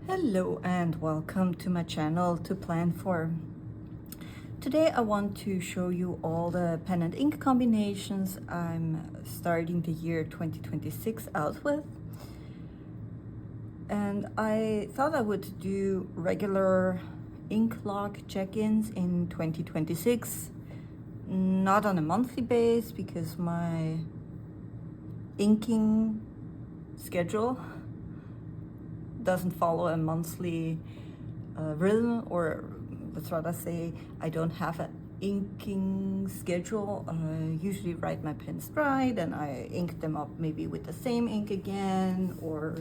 Hello and welcome to my channel to plan for. Today I want to show you all the pen and ink combinations I'm starting the year 2026 out with. And I thought I would do regular ink log check-ins in 2026, not on a monthly basis because my inking schedule doesn't follow a monthly rhythm, or let's rather say I don't have an inking schedule. I usually write my pens dry, then I ink them up maybe with the same ink again, or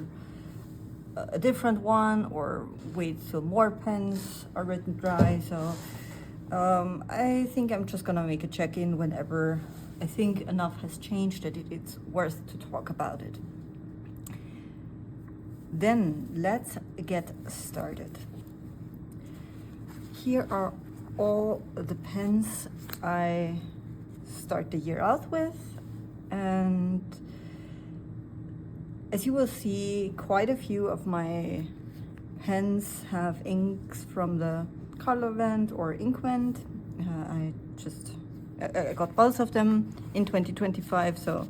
a different one, or wait till more pens are written dry. So I think I'm just gonna make a check-in whenever I think enough has changed that it's worth to talk about it. Then let's get started. Here are all the pens I start the year out with, and as you will see, quite a few of my pens have inks from the color vent or ink vent. I got both of them in 2025, so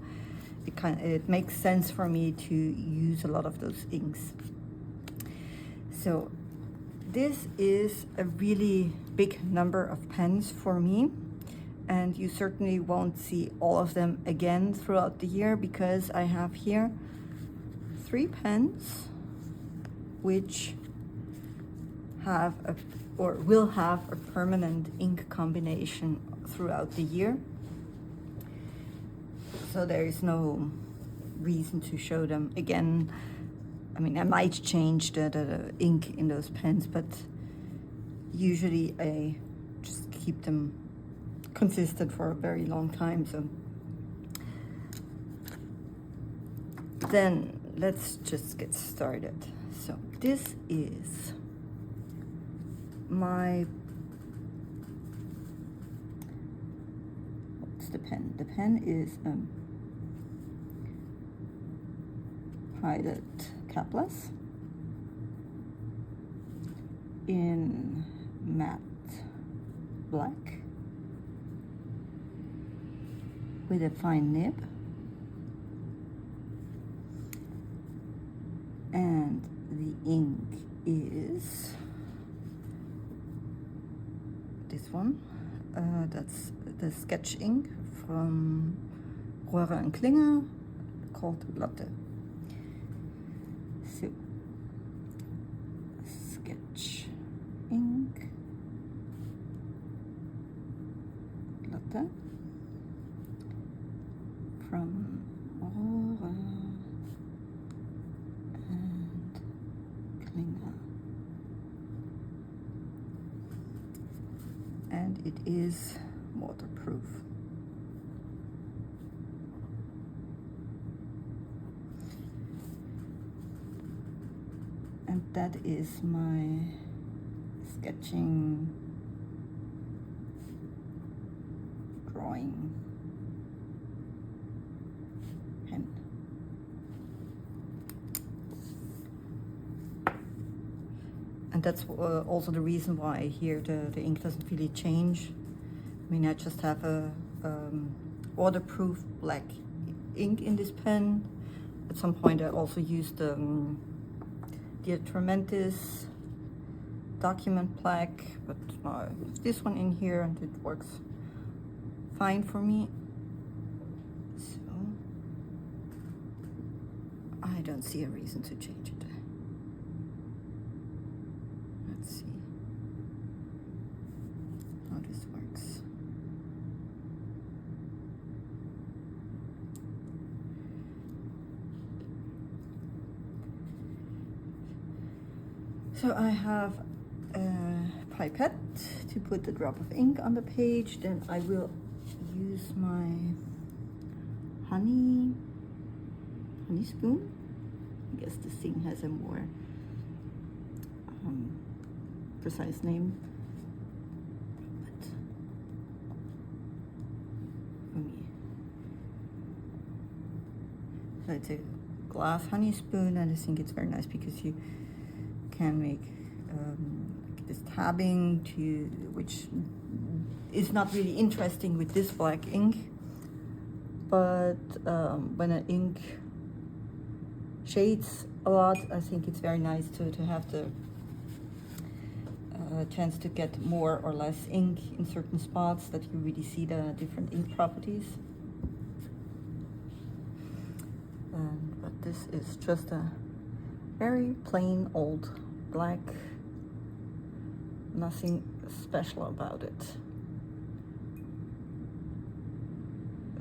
it makes sense for me to use a lot of those inks. So this is a really big number of pens for me, and you certainly won't see all of them again throughout the year because I have here 3 pens which have will have a permanent ink combination throughout the year. So there is no reason to show them again. I mean, I might change the ink in those pens, but usually I just keep them consistent for a very long time. So then let's just get started. So this is my, what's the pen? The pen is Pilot capless in matte black with a fine nib, and the ink is this one. That's the sketch ink from Rohrer & Klinger called Latte. So, sketch ink, Latte from Rohrer and Klinger, and it is waterproof. And that is my sketching drawing pen. And that's also the reason why here the ink doesn't really change. I mean, I just have a waterproof black ink in this pen. At some point I also used the Tremendous document black, but this one in here, and it works fine for me. So I don't see a reason to change it. Let's see how this works. So I have a pipette to put the drop of ink on the page. Then I will use my honey spoon. I guess this thing has a more precise name, but for me, so it's a glass honey spoon, and I think it's very nice because you can make this tabbing which is not really interesting with this black ink, but when an ink shades a lot, I think it's very nice to have the chance to get more or less ink in certain spots, that you really see the different ink properties. But this is just a very plain old black, nothing special about it.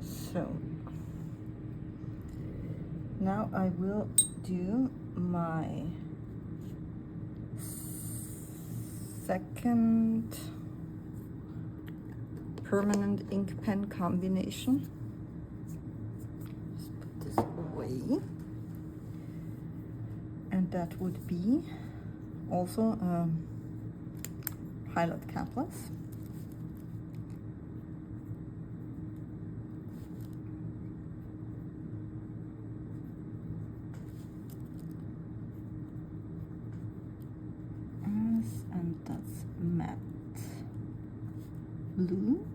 So now I will do my second permanent ink pen combination. Just put this away. And that would be also highlight capless. And that's matte blue.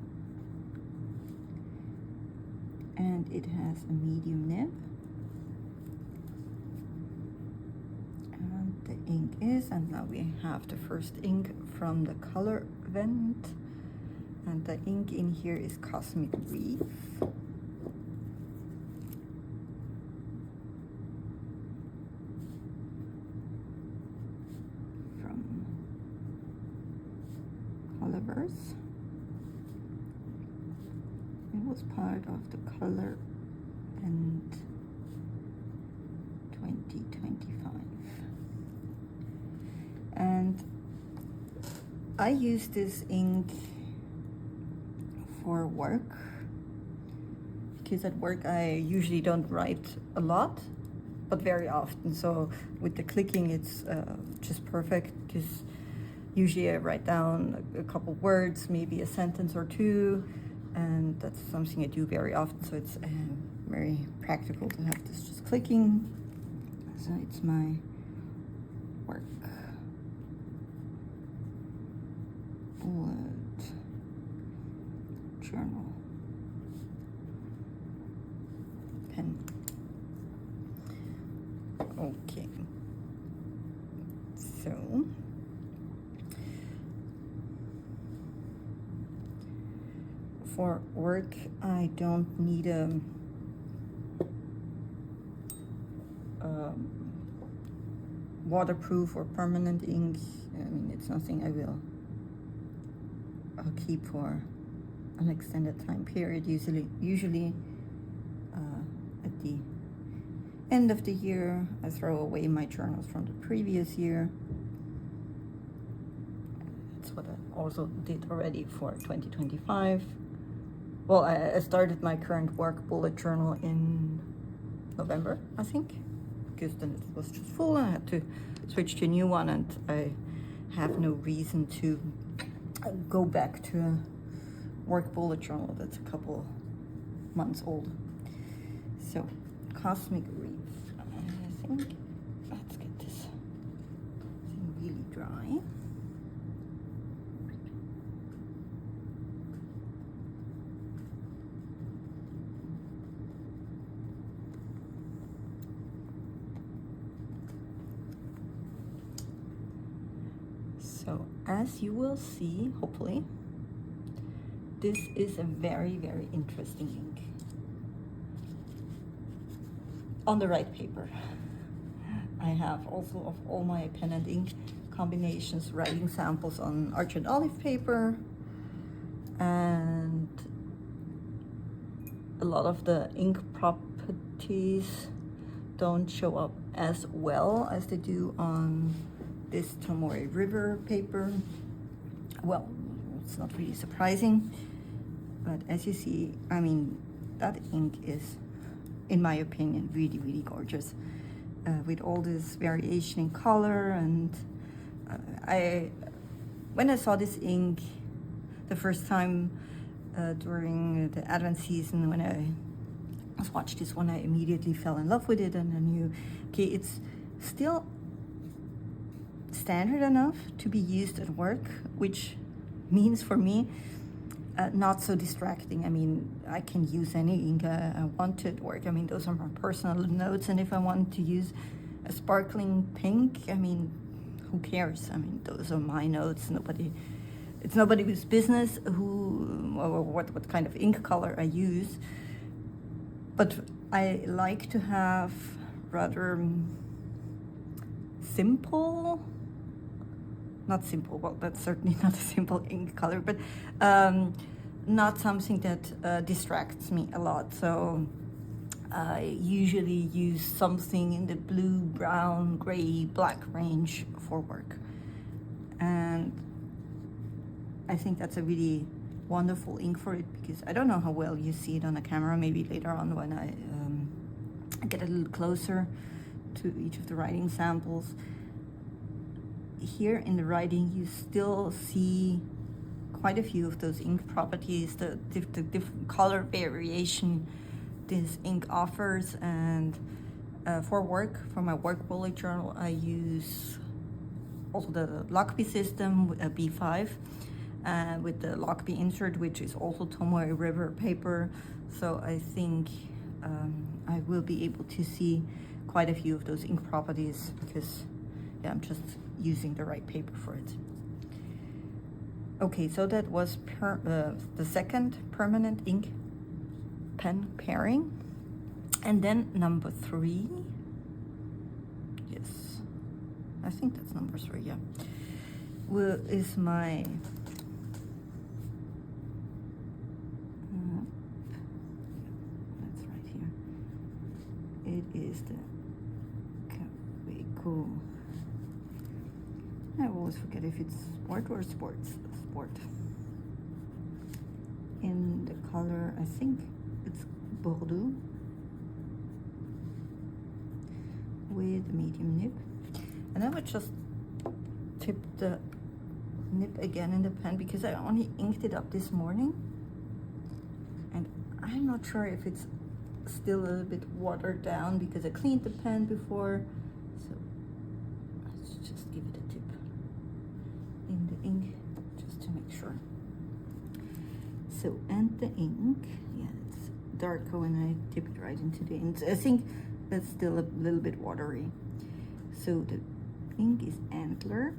And it has a medium nib. The ink is, and now we have the first ink from the color vent, and the ink in here is Cosmic Reef. From Colorverse. It was part of the color vent 2025. And I use this ink for work, because at work I usually don't write a lot, but very often. So with the clicking, it's just perfect, because usually I write down a couple words, maybe a sentence or two, and that's something I do very often. So it's very practical to have this just clicking. So it's my work bullet journal pen. Okay, so for work I don't need a waterproof or permanent ink. I mean, it's nothing I will keep for an extended time period. Usually at the end of the year, I throw away my journals from the previous year. That's what I also did already for 2025. Well, I started my current work bullet journal in November, I think, because then it was just full and I had to switch to a new one, and I have no reason to go back to a work bullet journal that's a couple months old. So, Cosmic Reef. I think, let's get this thing really dry. So, as you will see, hopefully, this is a very, very interesting ink on the right paper. I have also, of all my pen and ink combinations, writing samples on Argent Olive paper, and a lot of the ink properties don't show up as well as they do on this Tomoe River paper. Well, it's not really surprising, but as you see, I mean, that ink is, in my opinion, really, really gorgeous, with all this variation in color. And when I saw this ink the first time during the Advent season, when I watched this one, I immediately fell in love with it, and I knew, okay, it's still standard enough to be used at work, which means for me not so distracting. I mean, I can use any ink I want to at work. I mean, those are my personal notes, and if I want to use a sparkling pink, I mean, who cares? I mean, those are my notes. It's nobody's business who or what kind of ink color I use. But I like to have rather simple, not simple, well, that's certainly not a simple ink color, but not something that distracts me a lot. So I usually use something in the blue, brown, gray, black range for work. And I think that's a really wonderful ink for it, because I don't know how well you see it on the camera. Maybe later on when I get a little closer to each of the writing samples. Here in the writing, you still see quite a few of those ink properties, the different color variation this ink offers. And for my work bullet journal, I use also the Lockbee system, B5, with the Lockbee insert, which is also Tomoe River paper. So I think I will be able to see quite a few of those ink properties, because I'm just using the right paper for it. Okay, so that was the second permanent ink pen pairing. And then number 3, yes, I think that's number 3, yeah, is my that's right here. It is the Cool. I always forget if it's sport or sports. Sport. In the color, I think it's Bordeaux, with a medium nib. And I would just tip the nib again in the pen, because I only inked it up this morning. And I'm not sure if it's still a little bit watered down, because I cleaned the pen before. So let's just give it a tip in the ink, just to make sure. So, and the ink, yeah, it's darker when I tip it right into the ink. I think that's still a little bit watery. So the ink is Antler,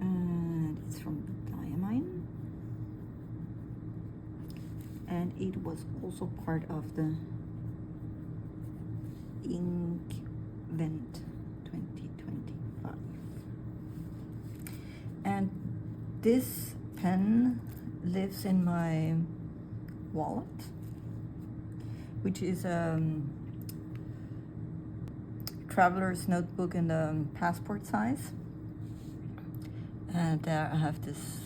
and it's from Diamine, and it was also part of the Ink Vent 2025. And this pen lives in my wallet, which is a traveler's notebook in the passport size. And there I have this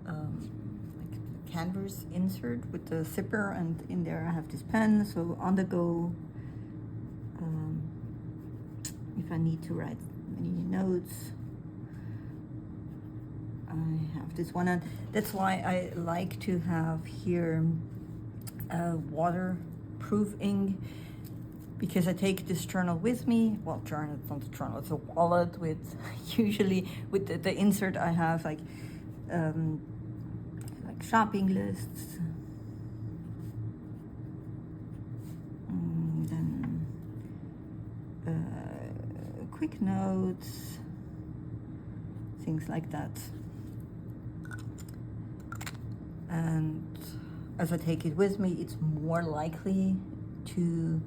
like canvas insert with the zipper, and in there I have this pen. So on the go, if I need to write any notes, I have this one. And that's why I like to have here waterproof ink, because I take this journal with me. Well, journal, it's not a journal, it's a wallet with usually with the insert I have like shopping lists, then quick notes, things like that. And as I take it with me, it's more likely to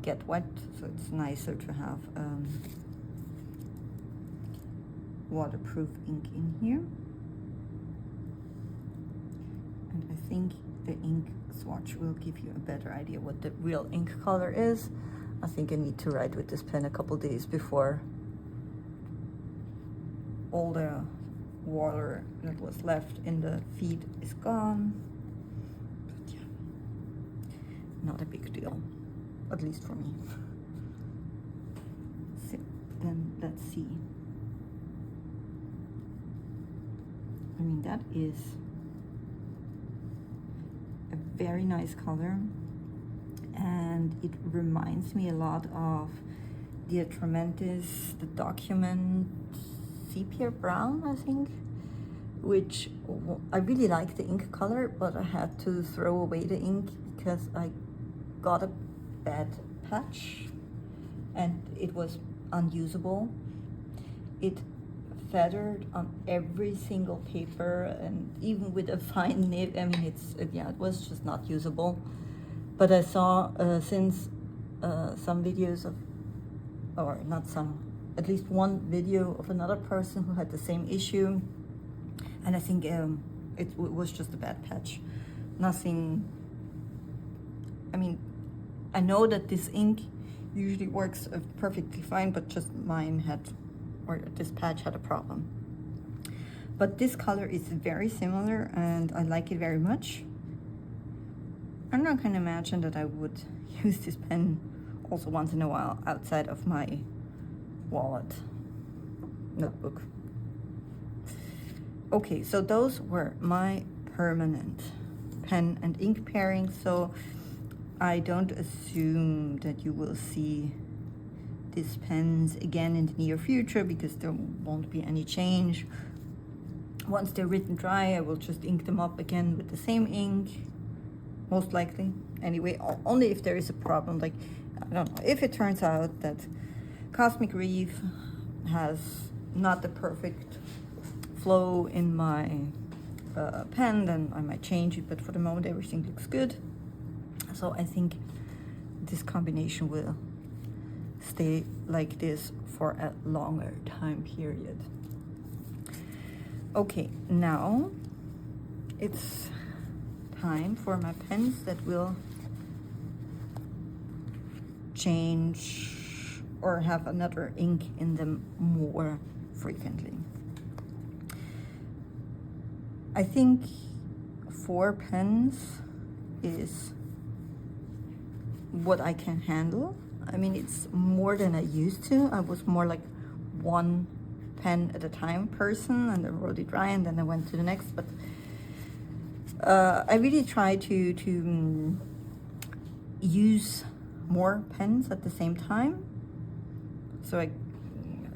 get wet, so it's nicer to have waterproof ink in here. And I think the ink swatch will give you a better idea what the real ink color is. I think I need to write with this pen a couple days before all the water that was left in the feed is gone. But yeah, not a big deal, at least for me. So then let's see. I mean, that is a very nice color, and and it reminds me a lot of the Atramentis, the document sepia brown, I think, which I really like the ink color, but I had to throw away the ink because I got a bad patch and it was unusable. It feathered on every single paper, and even with a fine nib, I mean, it was just not usable. But I saw since some videos of, or not some, at least one video of another person who had the same issue, and I think it was just a bad patch. Nothing, I mean, I know that this ink usually works perfectly fine, but just mine had, or this patch had a problem. But this color is very similar and I like it very much. I'm not gonna imagine that I would use this pen also once in a while outside of my wallet notebook. Okay, so those were my permanent pen and ink pairings. So I don't assume that you will see these pens again in the near future because there won't be any change. Once they're written dry, I will just ink them up again with the same ink, most likely. Anyway, only if there is a problem, like, I don't know, if it turns out that Cosmic Reef has not the perfect flow in my pen, then I might change it, but for the moment everything looks good. So I think this combination will stay like this for a longer time period. Okay, now it's time for my pens that will change or have another ink in them more frequently. I think 4 pens is what I can handle. I mean, it's more than I used to. I was more like 1 pen at a time person, and then wrote it dry, and then I went to the next. But I really try to use more pens at the same time, so I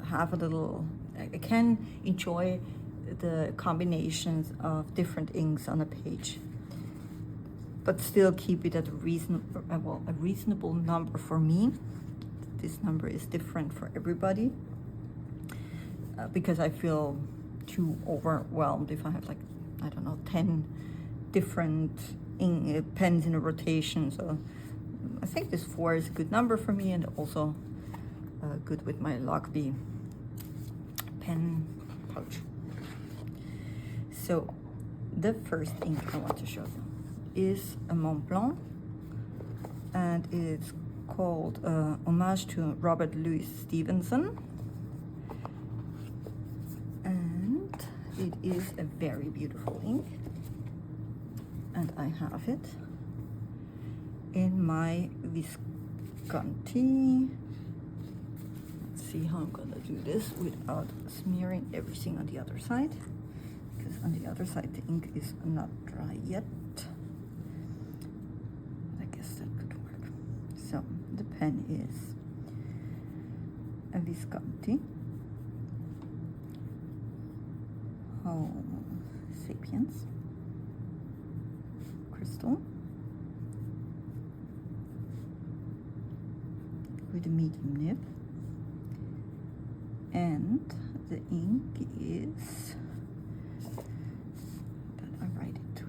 have a little, I can enjoy the combinations of different inks on a page, but still keep it at a reasonable number for me. This number is different for everybody because I feel too overwhelmed if I have, like, I don't know, 10 different pens in a rotation. So I think this 4 is a good number for me, and also good with my Lockbee pen pouch. So the first ink I want to show you is a Mont Blanc, and it's called Homage to Robert Louis Stevenson, and it is a very beautiful ink, and I have it in my Visconti. Let's see how I'm gonna do this without smearing everything on the other side, because on the other side the ink is not dry yet. I guess that could work. So the pen is a Visconti Homo Sapiens crystal with a medium nib, and the ink is, that I write it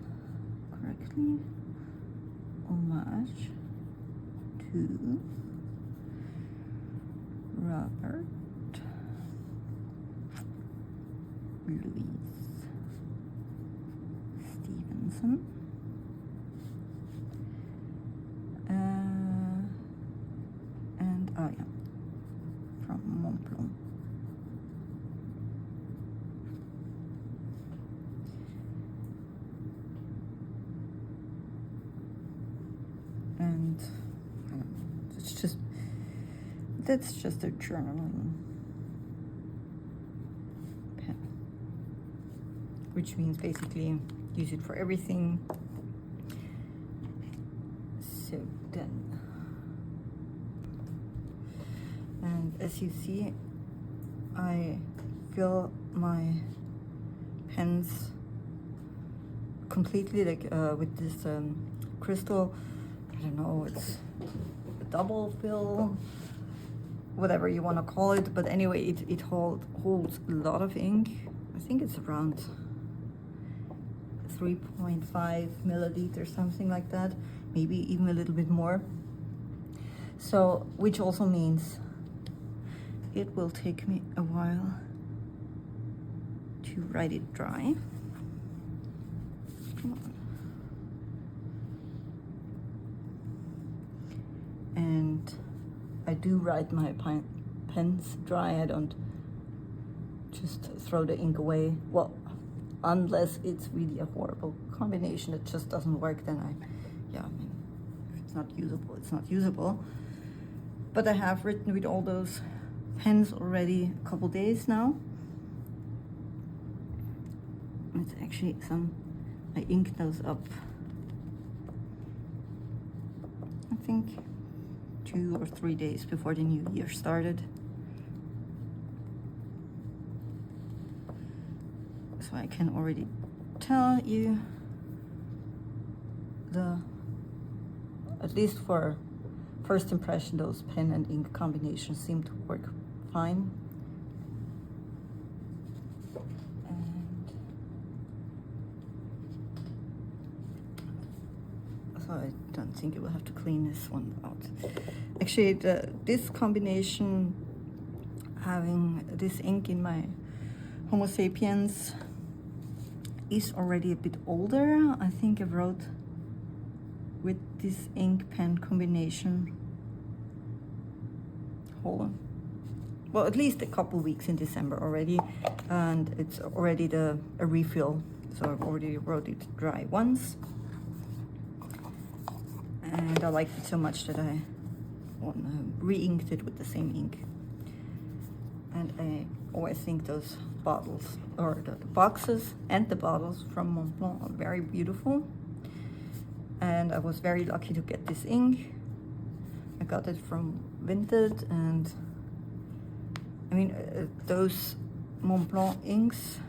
correctly, Homage to Robert Louis Stevenson. And oh yeah, from Mont Blanc. And that's just a journaling pen, which means basically use it for everything. So then And as you see, I fill my pens completely, like with this crystal, I don't know, it's a double fill, whatever you want to call it, but anyway, it holds a lot of ink. I think it's around 3.5 milliliters, something like that, maybe even a little bit more. So, which also means it will take me a while to write it dry. Come on. And I do write my pens dry. I don't just throw the ink away. Well, unless it's really a horrible combination that just doesn't work, then I mean, if it's not usable, it's not usable. But I have written with all those pens already a couple days now. It's actually I inked those up, I think 2 or 3 days before the new year started. So I can already tell you at least for first impression, those pen and ink combinations seem to work fine. And so I don't think you will have to clean this one out. Actually, this combination, having this ink in my Homo sapiens, is already a bit older. I think I wrote with this ink pen combination, hold on, well, at least a couple weeks in December already, and it's already a refill, so I've already wrote it dry once, and I liked it so much that I re-inked it with the same ink. And I always think those bottles, or the boxes and the bottles from Montblanc, are very beautiful. And I was very lucky to get this ink. I got it from Vinted, and I mean, those Montblanc inks,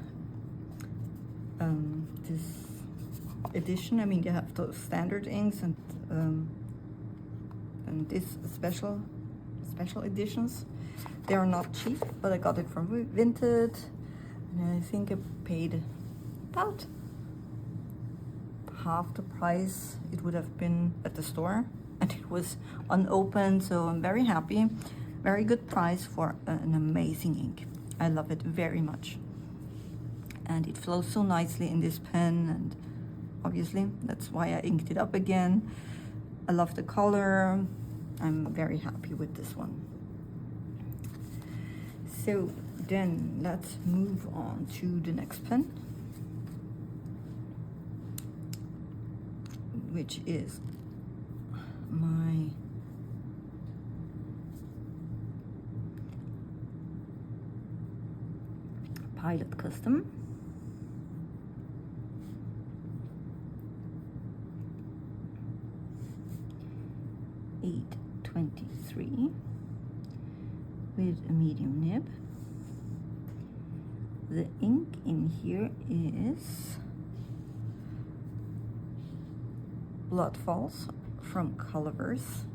this edition, I mean, you have those standard inks and this special editions. They are not cheap, but I got it from Vinted, and I think I paid about half the price it would have been at the store, and it was unopened, so I'm very happy. Very good price for an amazing ink. I love it very much, and it flows so nicely in this pen, and obviously that's why I inked it up again. I love the color. I'm very happy with this one. So then let's move on to the next pen, which is my Pilot Custom. .823 with a medium nib. The ink in here is Blood Falls from Colorverse.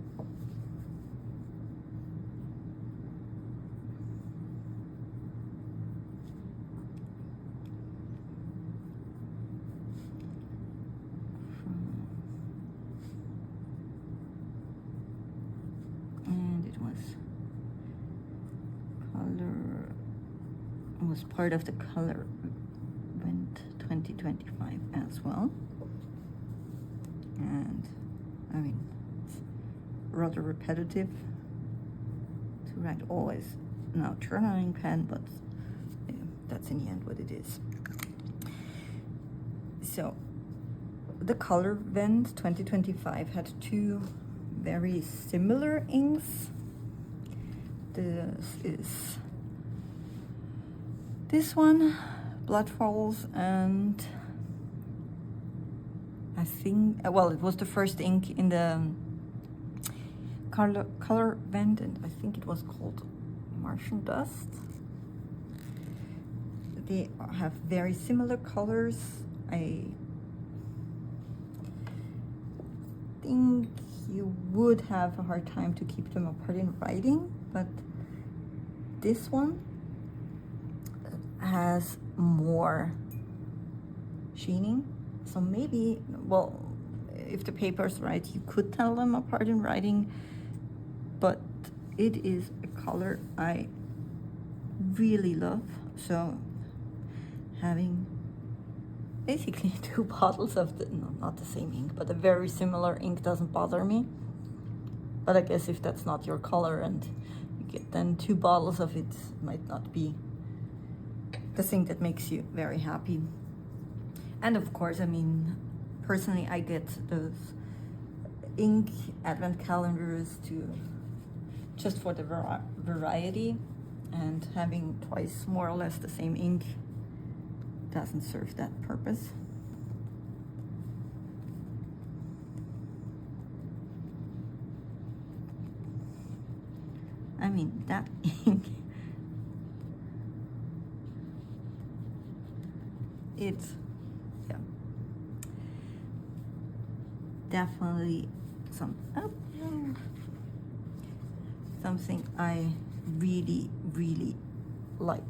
And it was part of the Color Event 2025 as well. And I mean, it's rather repetitive to write always now journaling pen, but yeah, that's in the end what it is. So the Color Event 2025 had two very similar inks. This is this one, Blood Falls, and I think, well, it was the first ink in the color Event, and I think it was called Martian dust. They have very similar colors. I think you would have a hard time to keep them apart in writing, but this one has more sheening. So maybe, well, if the paper's right, you could tell them apart in writing, but it is a color I really love. So having basically 2 bottles of the, no, not the same ink, but a very similar ink doesn't bother me. But I guess if that's not your color and you get then 2 bottles of it, might not be the thing that makes you very happy. And of course, I mean, personally, I get those ink advent calendars to just for the variety, and having twice more or less the same ink doesn't serve that purpose. I mean, that ink, it's, yeah, definitely something I really, really like.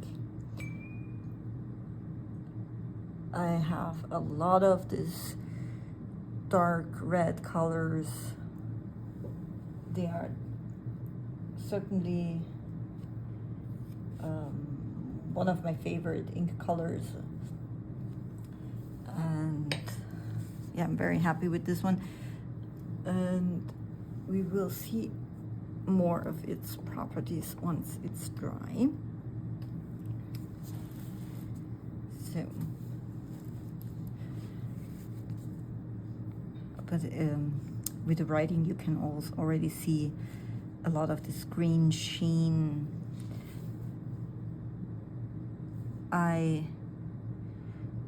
I have a lot of these dark red colors. They are certainly one of my favorite ink colors, and yeah, I'm very happy with this one, and we will see more of its properties once it's dry. So, but with the writing, you can also already see a lot of this green sheen. I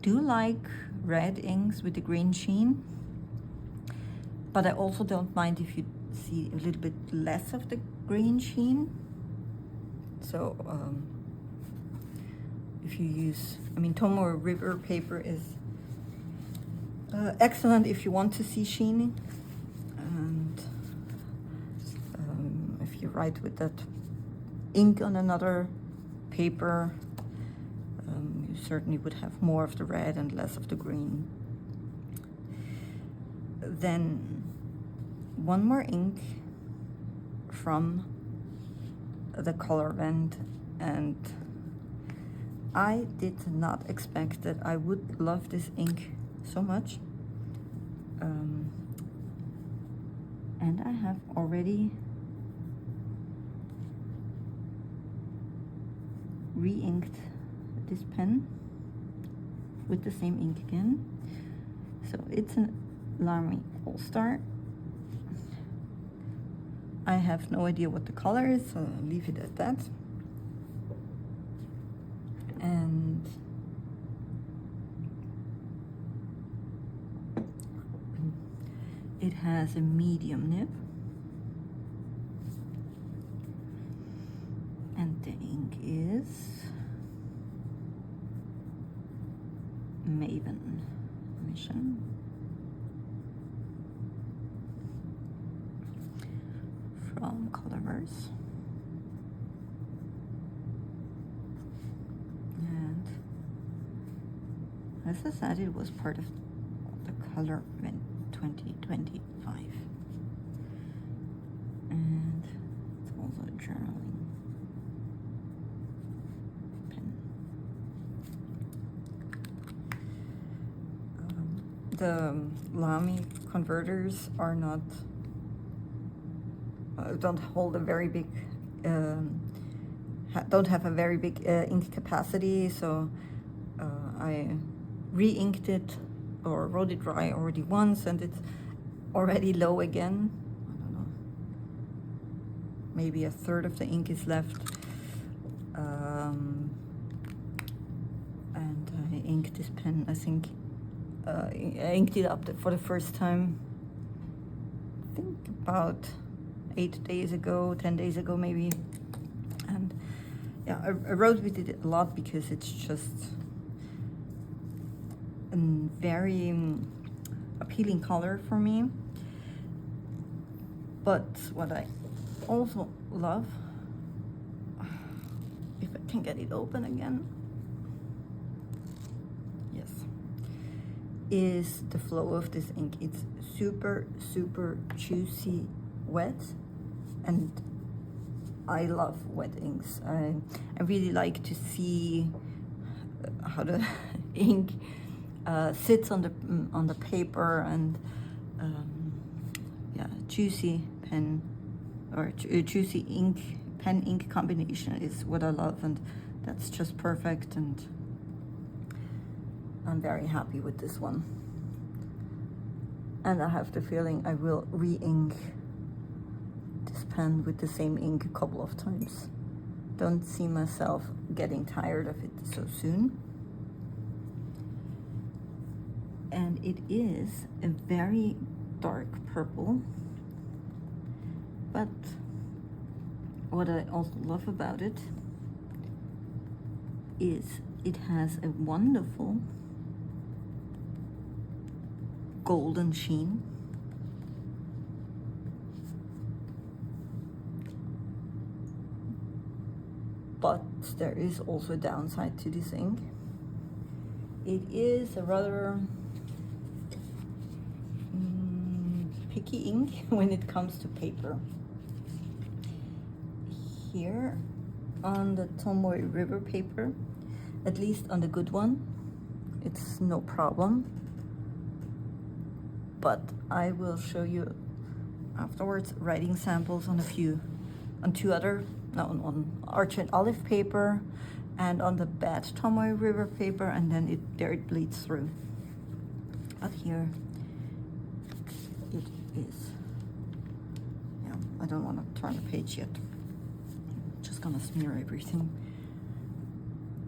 do like red inks with the green sheen, but I also don't mind if you see a little bit less of the green sheen. So if you use, I mean, Tomo River paper is excellent if you want to see sheening, and if you write with that ink on another paper, you certainly would have more of the red and less of the green. Then one more ink from the color vent, and I did not expect that I would love this ink so much, and I have already re-inked this pen with the same ink again. So it's an Lamy All-Star. I have no idea what the color is, so I'll leave it at that. And it has a medium nib, and the ink is Maven Mission. From Colorverse. And as I said, it was part of the Color Event 2025. And it's also a journaling pen. The Lamy converters are not don't hold a very big don't have a very big ink capacity, so I re-inked it or wrote it dry already once, and it's already low again. I don't know, maybe a third of the ink is left, and I inked this pen, I think I inked it up for the first time, I think about 8 days ago, 10 days ago maybe, and yeah, I wrote with it a lot because it's just a very appealing color for me. But what I also love, if I can get it open again, yes, is the flow of this ink. It's super, super juicy wet, and I love wet inks. I really like to see how the ink sits on the paper, and yeah, juicy pen or juicy ink, pen ink combination is what I love, and that's just perfect, and I'm very happy with this one. And I have the feeling I will re-ink this pen with the same ink a couple of times. Don't see myself getting tired of it so soon. And it is a very dark purple, but what I also love about it is it has a wonderful golden sheen. But there is also a downside to this ink. It is a rather picky ink when it comes to paper. Here on the Tomoe River paper, at least on the good one, it's no problem. But I will show you afterwards writing samples on on Arch and Olive paper and on the bad Tomoe River paper, and then it bleeds through. But here it is. Yeah, I don't want to turn the page yet. I'm just gonna smear everything.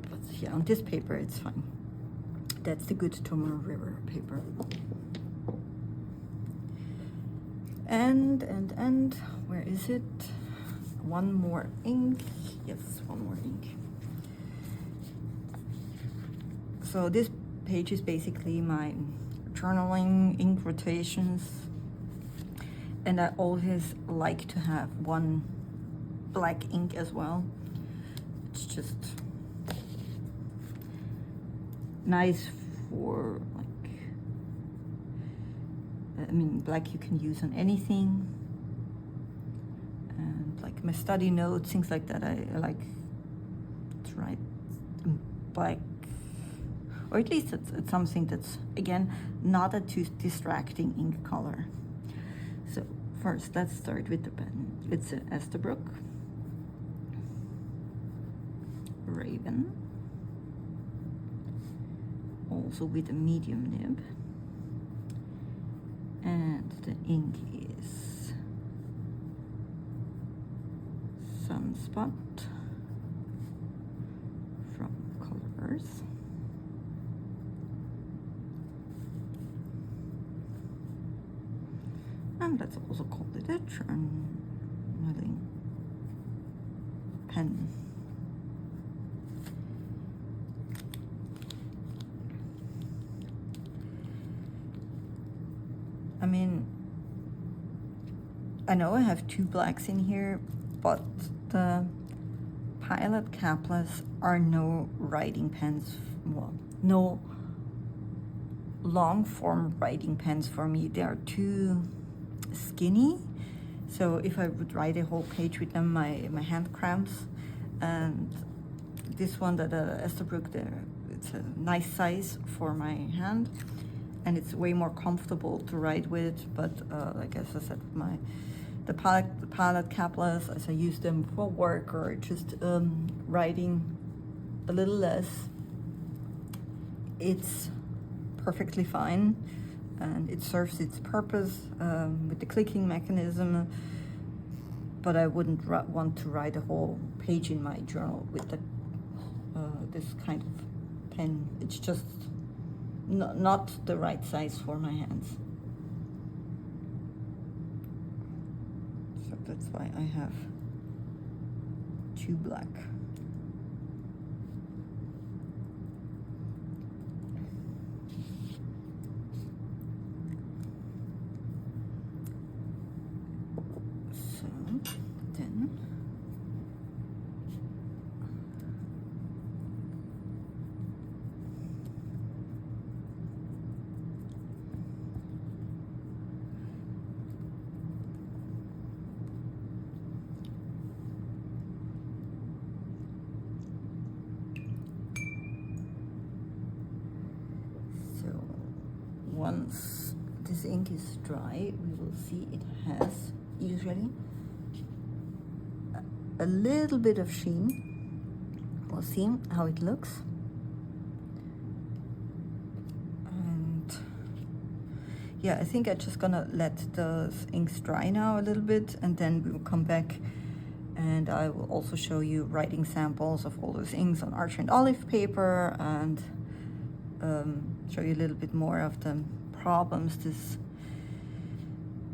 But yeah, on this paper it's fine. That's the good Tomoe River paper. And where is it? One more ink. Yes, one more ink. So this page is basically my journaling, ink rotations, and I always like to have one black ink as well. It's just nice for, like, I mean, black you can use on anything, and like my study notes, things like that, I like to write in black, or at least it's something that's, again, not a too distracting ink color. So first, let's start with the pen. It's an Estabrook Raven, also with a medium nib, and the ink is Sunspot from Colors. And let's also call it a journaling pen. I mean, I know I have two blacks in here, but the Pilot Capless are no writing pens, well, no long form writing pens for me. They are too skinny, so if I would write a whole page with them, my hand cramps. And this one, the Estabrook, it's a nice size for my hand, and it's way more comfortable to write with. But like as I said, the Pilot Capless, as I use them for work or just writing a little less, it's perfectly fine, and it serves its purpose with the clicking mechanism. But I wouldn't want to write a whole page in my journal with this kind of pen. It's just not the right size for my hands. So that's why I have two black once this ink is dry, we will see it has usually a little bit of sheen. We'll see how it looks. And yeah, I think I'm just gonna let those inks dry now a little bit, and then we will come back and I will also show you writing samples of all those inks on Archer and Olive paper, and show you a little bit more of the problems this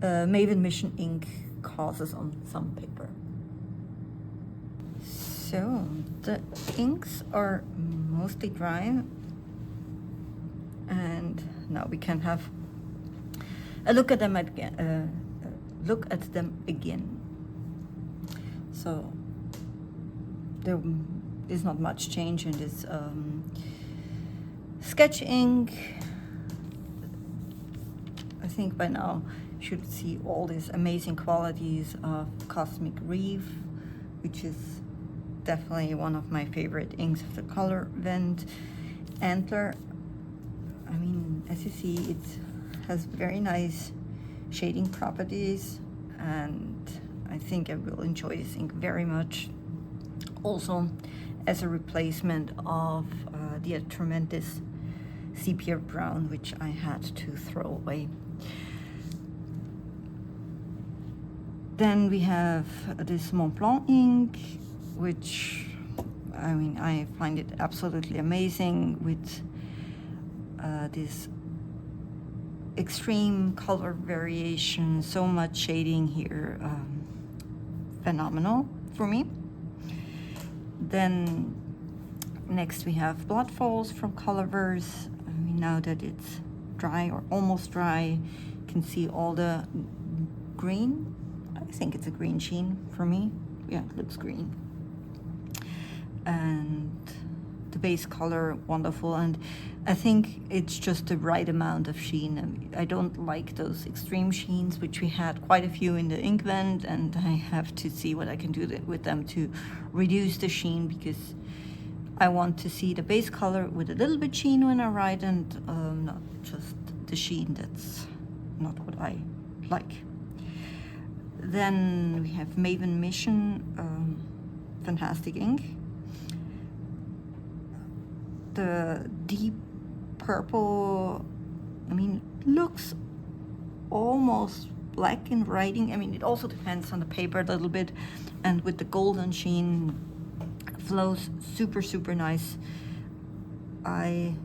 Maven Mission ink causes on some paper. So the inks are mostly dry, and now we can have a look at them again. So there is not much change in this sketch ink. I think by now you should see all these amazing qualities of Cosmic Reef, which is definitely one of my favorite inks of the color vent antler. I mean, as you see, it has very nice shading properties, and I think I will enjoy this ink very much. Also, as a replacement of the tremendous sepia brown, which I had to throw away. Then we have this Mont Blanc ink, which, I mean, I find it absolutely amazing with this extreme color variation, so much shading here, phenomenal for me. Then next we have Blood Falls from Colorverse. I mean, now that it's dry or almost dry, you can see all the green. I think it's a green sheen for me. Yeah, it looks green. And the base color, wonderful. And I think it's just the right amount of sheen. I mean, I don't like those extreme sheens, which we had quite a few in the ink vent, and I have to see what I can do with them to reduce the sheen, because I want to see the base color with a little bit sheen when I write, and not just the sheen that's not what I like. Then we have Maven Mission, fantastic ink. The deep purple, I mean, looks almost black in writing. I mean, it also depends on the paper a little bit, and with the golden sheen, flows super, super nice. I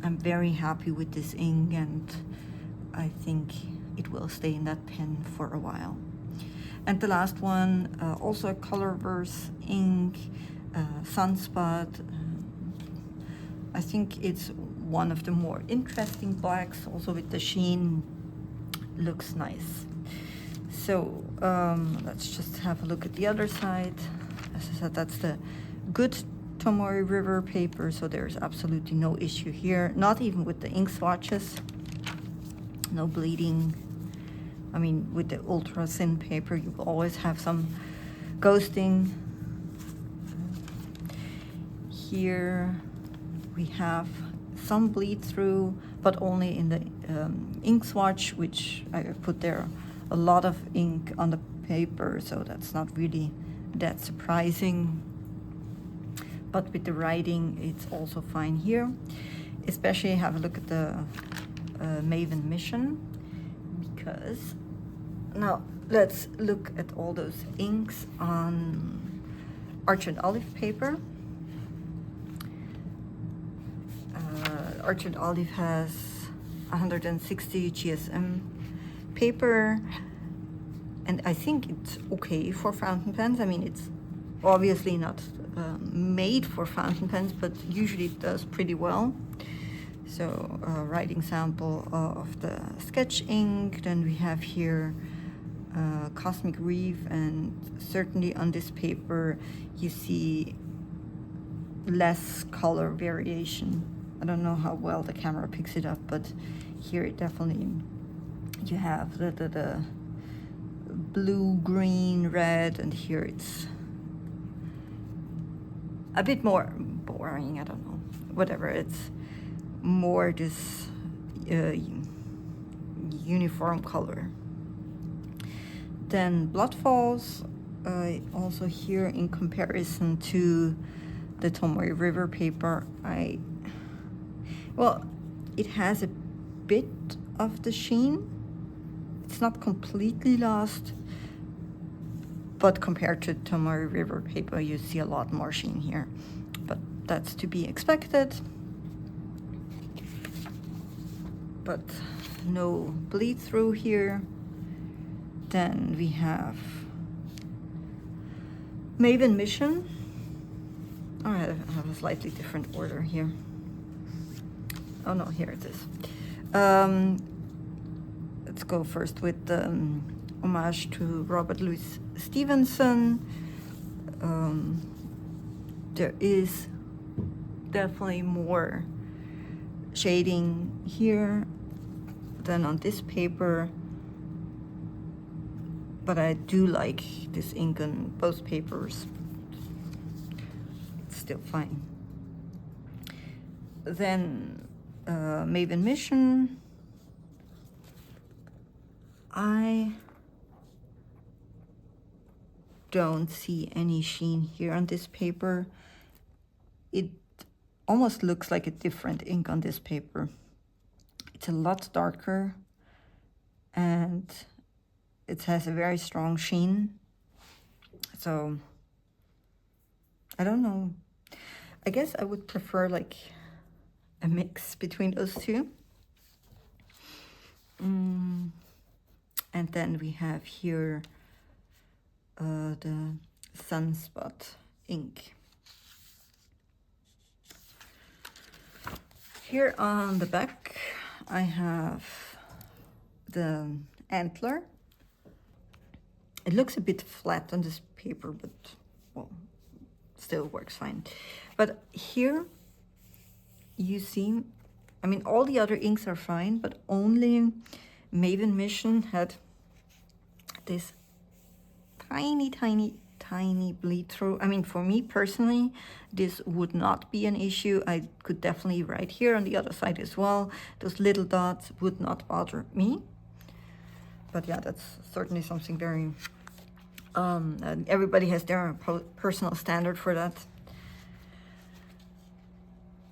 am very happy with this ink, and I think it will stay in that pen for a while. And the last one, also a Colorverse ink, Sunspot. I think it's one of the more interesting blacks, also with the sheen, looks nice. So let's just have a look at the other side. As I said, that's the good Tomoe River paper, so there's absolutely no issue here, not even with the ink swatches, no bleeding. I mean, with the ultra thin paper, you will always have some ghosting. Here we have some bleed through, but only in the ink swatch, which I put there a lot of ink on the paper, so that's not really that surprising. But with the writing, it's also fine here. Especially have a look at the Maven Mission, because now let's look at all those inks on Archer and Olive paper. Archer and Olive has 160 GSM paper, and I think it's okay for fountain pens. I mean, it's obviously not made for fountain pens, but usually it does pretty well. So writing sample of the sketch ink. Then we have here Cosmic Reef, and certainly on this paper you see less color variation. I don't know how well the camera picks it up, but here it definitely, you have the blue, green, red, and here it's a bit more boring, I don't know, whatever. It's more this uniform color. Then blood falls, also here in comparison to the Tomoe River paper, well, it has a bit of the sheen. It's not completely lost, but compared to Tomoe River paper, you see a lot more sheen here. But that's to be expected. But no bleed through here. Then we have Maven Mission. Oh, I have a slightly different order here. Oh no, here it is. Let's go first with the homage to Robert Louis Stevenson. There is definitely more shading here than on this paper, but I do like this ink on both papers. It's still fine. Then Maven Mission. I don't see any sheen here on this paper. It almost looks like a different ink on this paper. It's a lot darker and it has a very strong sheen. So I don't know. I guess I would prefer like a mix between those two. And then we have here the Sunspot ink. Here on the back, I have the antler. It looks a bit flat on this paper, but well, still works fine. But here you see, I mean, all the other inks are fine, but only Maven Mission had this tiny, tiny, tiny bleed through. I mean, for me personally, this would not be an issue. I could definitely write here on the other side as well. Those little dots would not bother me. But yeah, that's certainly something very, and everybody has their personal standard for that.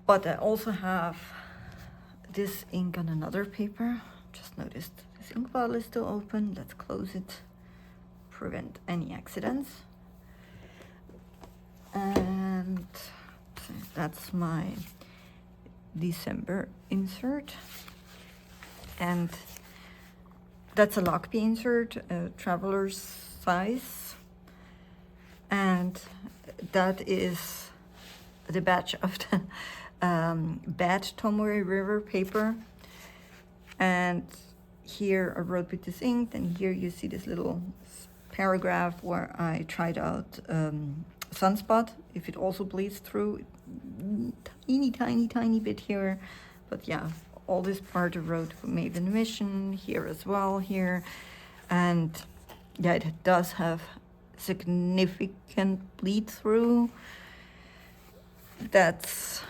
But I also have this ink on another paper. Just noticed this ink bottle is still open. Let's close it, prevent any accidents. And that's my December insert. And that's a Lockbee insert, a traveler's size. And that is the batch of the bad Tomoe River paper. And here I wrote with this ink, and here you see this little paragraph where I tried out Sunspot, if it also bleeds through, teeny, tiny, tiny bit here. But yeah, all this part I wrote for Maven Mission, here as well, here. And yeah, it does have significant bleed through. That's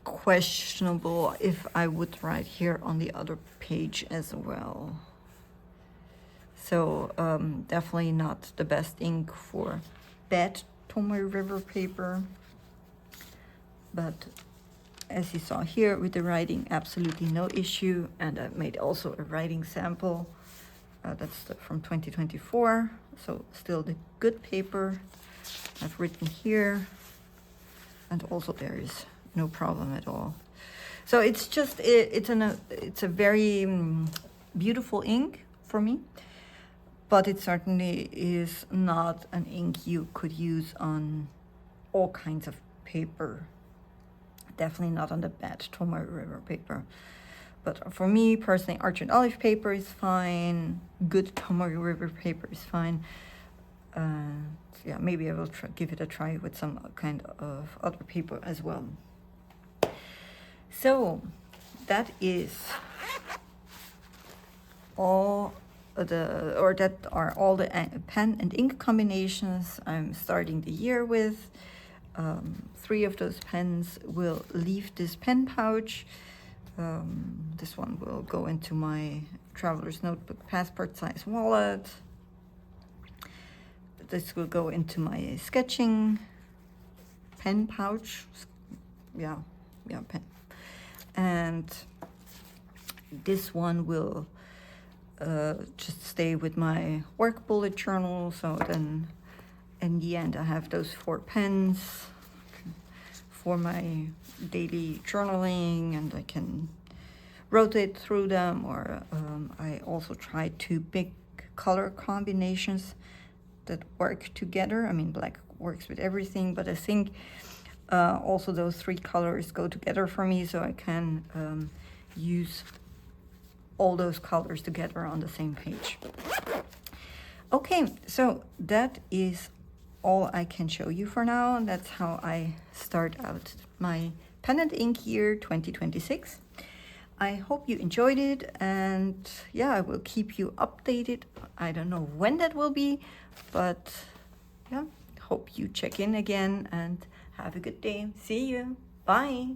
questionable if I would write here on the other page as well. So definitely not the best ink for bad Tomoe River paper. But as you saw here with the writing, absolutely no issue. And I made also a writing sample. That's from 2024. So still the good paper. I've written here. And also there is no problem at all. So it's just, it's a very beautiful ink for me. But it certainly is not an ink you could use on all kinds of paper. Definitely not on the bad Tomoe River paper. But for me personally, Arch and Olive paper is fine. Good Tomoe River paper is fine. Yeah, maybe I will give it a try with some kind of other paper as well. So that is all that are all the pen and ink combinations I'm starting the year with. 3 of those pens will leave this pen pouch. This one will go into my traveler's notebook passport size wallet. This will go into my sketching pen pouch. Yeah, pen. And this one will just stay with my work bullet journal. So then in the end, I have those 4 pens for my daily journaling, and I can rotate through them, or I also try to pick color combinations that work together. I mean, black works with everything, but I think also those 3 colors go together for me, so I can use all those colors together on the same page. Okay, so that is all I can show you for now, and that's how I start out my pen and ink year 2026. I hope you enjoyed it, and yeah, I will keep you updated. I don't know when that will be, but yeah, hope you check in again, and have a good day. See you. Bye.